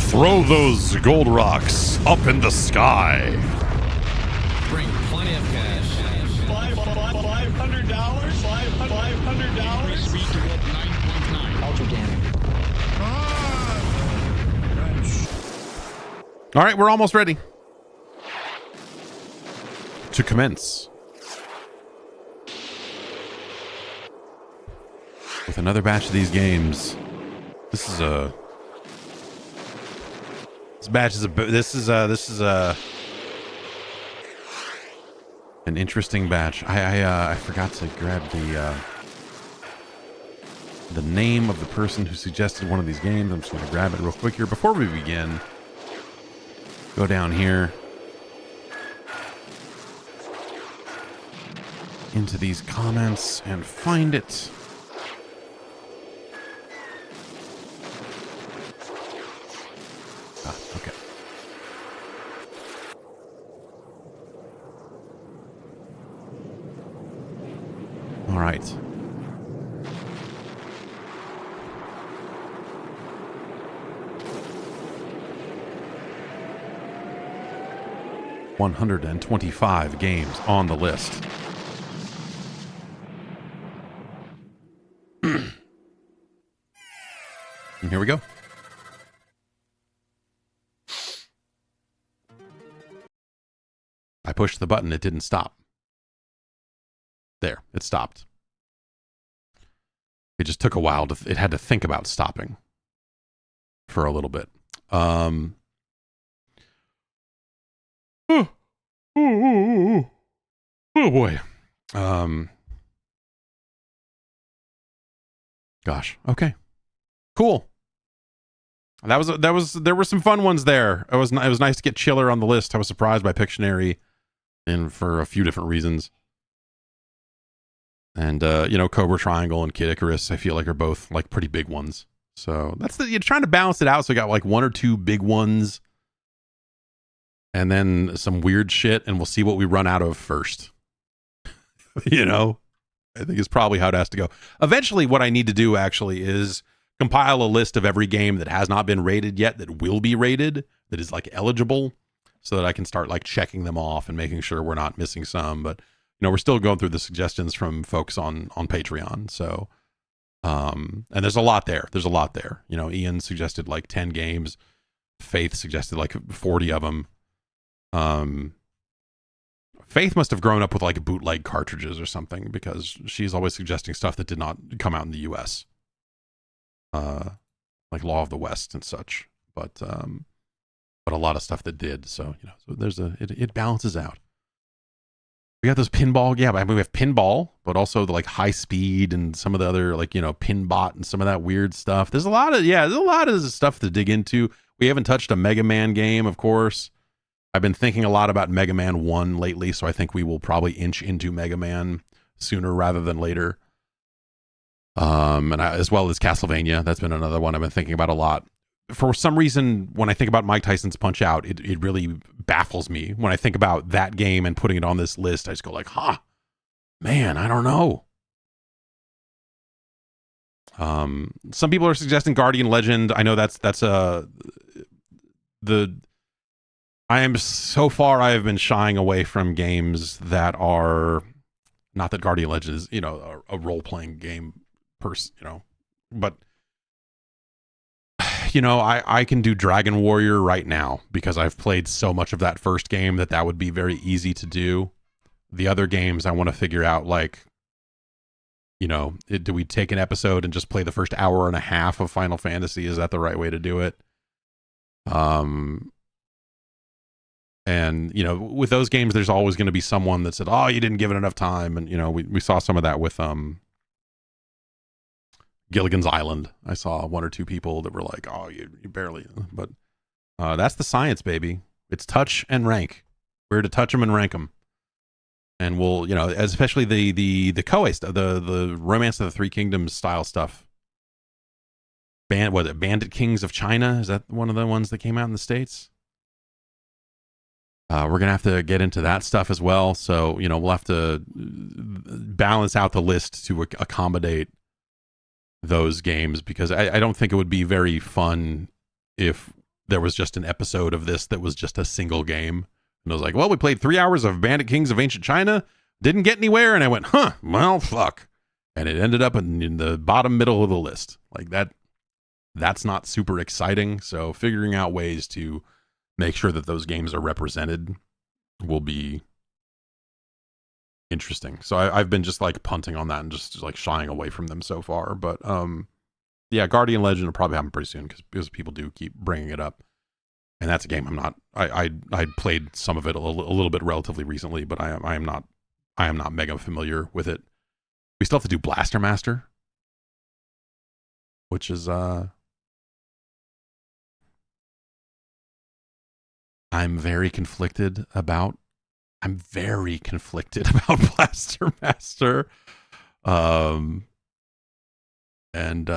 Throw those gold rocks up in the sky. Bring plenty of cash. $500. $500. Speed to warp 9.9. Ultra damage. All right, we're almost ready to commence with another batch of these games. This is an interesting batch. I forgot to grab the name of the person who suggested one of these games. I'm just going to grab it real quick here before we begin. Go down here into these comments and find it. Okay. All right. $125 games on the list. And here we go. I pushed the button, it didn't stop. There, it stopped. It just took a while it had to think about stopping for a little bit. Oh boy. Gosh. Okay. Cool. There were some fun ones there. It was nice to get Chiller on the list. I was surprised by Pictionary, and for a few different reasons. And Cobra Triangle and Kid Icarus, I feel like are both like pretty big ones. So you're trying to balance it out. So we got like one or two big ones, and then some weird shit, and we'll see what we run out of first. I think it's probably how it has to go. Eventually, what I need to do actually is compile a list of every game that has not been rated yet, that will be rated, that is like eligible, so that I can start like checking them off and making sure we're not missing some. But we're still going through the suggestions from folks on Patreon. So, and there's a lot there. Ian suggested like 10 games. Faith suggested like 40 of them. Faith must have grown up with like bootleg cartridges or something, because she's always suggesting stuff that did not come out in the US. Like Law of the West and such, but a lot of stuff that did. So so it balances out. We got those pinball. Yeah, we have pinball, but also the like high speed and some of the other like Pinbot and some of that weird stuff. There's a lot of stuff to dig into. We haven't touched a Mega Man game, of course. I've been thinking a lot about Mega Man 1 lately, so I think we will probably inch into Mega Man sooner rather than later. As well as Castlevania. That's been another one I've been thinking about a lot. For some reason, when I think about Mike Tyson's Punch Out, it really baffles me. When I think about that game and putting it on this list, I just go like, man, I don't know. Some people are suggesting Guardian Legend. I know I have been shying away from games that are, not that Guardian Legend is, a role-playing game but I can do Dragon Warrior right now because I've played so much of that first game that would be very easy to do. The other games I want to figure out, like, do we take an episode and just play the first hour and a half of Final Fantasy? Is that the right way to do it? And with those games, there's always going to be someone that said, "Oh, you didn't give it enough time." And we saw some of that with Gilligan's Island. I saw one or two people that were like, "Oh, you barely," but that's the science, baby. It's touch and rank. We're to touch them and rank them, and we'll, especially the Koei stuff, the Romance of the Three Kingdoms style stuff. Bandit Kings of China? Is that one of the ones that came out in the States? We're gonna have to get into that stuff as well. So we'll have to balance out the list to accommodate those games, because I don't think it would be very fun if there was just an episode of this that was just a single game. And I was like, well, we played 3 hours of Bandit Kings of Ancient China, didn't get anywhere. And I went, well, fuck. And it ended up in the bottom middle of the list. Like that's not super exciting. So figuring out ways to make sure that those games are represented will be interesting. So I've been just like punting on that and just like shying away from them so far. But yeah, Guardian Legend will probably happen pretty soon because people do keep bringing it up. And that's a game I played some of it a little bit relatively recently, but I am not mega familiar with it. We still have to do Blaster Master, which is I'm very conflicted about Blaster Master. And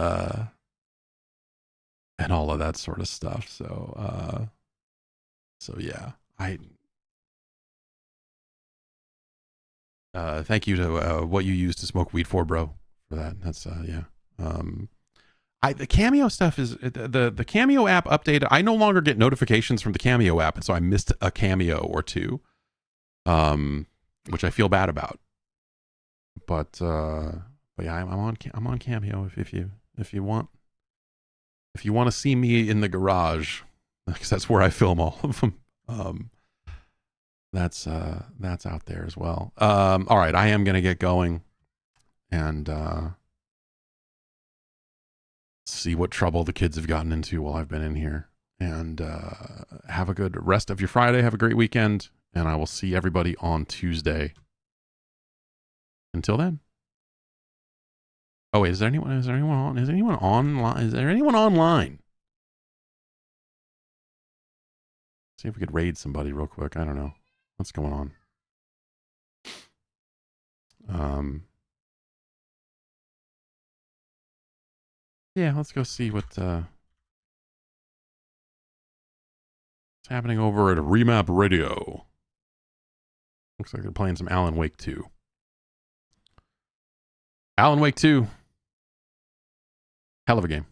all of that sort of stuff. So yeah, thank you to what you used to smoke weed for, bro, for that. That's yeah. The Cameo stuff is the Cameo app updated. I no longer get notifications from the Cameo app, and so I missed a Cameo or two, which I feel bad about. But yeah, I'm on Cameo if you want. If you want to see me in the garage, because that's where I film all of them, that's out there as well. All right, I am gonna get going and see what trouble the kids have gotten into while I've been in here. And have a good rest of your Friday. Have a great weekend, and I will see everybody on Tuesday. Until then. Oh wait, is there anyone online? Is there anyone online? See if we could raid somebody real quick. I don't know. What's going on? Yeah, let's go see what's happening over at Remap Radio. Looks like they're playing some Alan Wake 2. Alan Wake 2. Hell of a game.